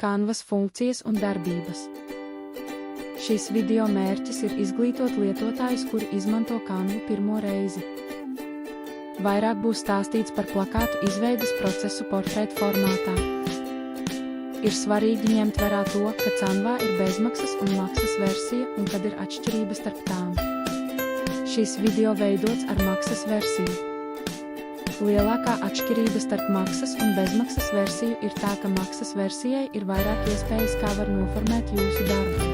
Canvas funkcijas un darbības. Šīs video mērķis ir izglītot lietotājus, kuri izmanto Canvu pirmo reizi. Vairāk būs stāstīts par plakātu izveides procesu portretu formātā. Ir svarīgi ņemt vērā to, ka Canvā ir bezmaksas un maksas versija un kad ir atšķirības starp tām. Šīs video veidots ar maksas versiju. Lielākā atšķirība starp maksas un bezmaksas versiju ir tā, ka maksas versijai ir vairāk iespējas, kā var noformēt jūsu darbu.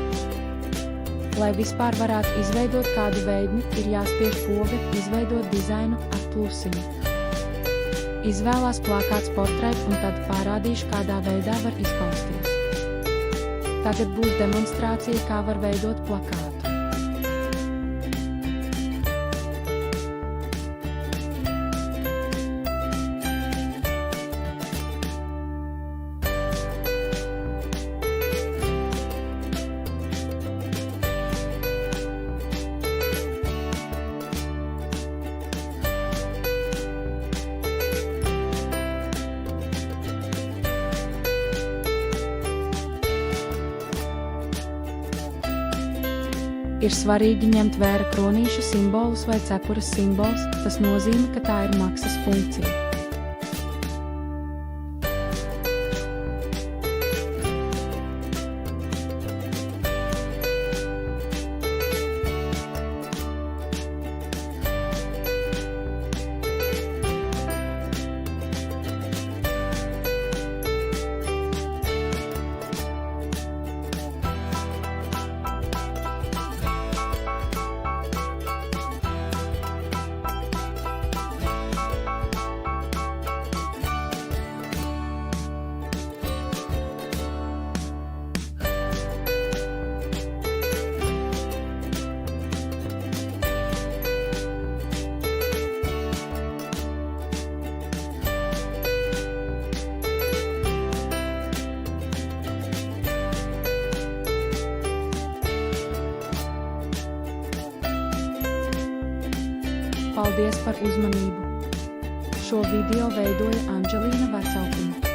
Lai vispār varētu izveidot kādu veidni, ir jāspiež poga izveidot dizainu ar plusiņu. Izvēlās plakāts portretu un tad parādīšu, kādā veidā var izpausties. Tagad būs demonstrācija, kā var veidot plakātu. Ir svarīgi ņemt vērā kronīšu simbolus vai cepures simbols, tas nozīmē, ka tā ir maksas funkcija. Paldies par uzmanību! Šo video veidoja Anģelīna Vecaukuma.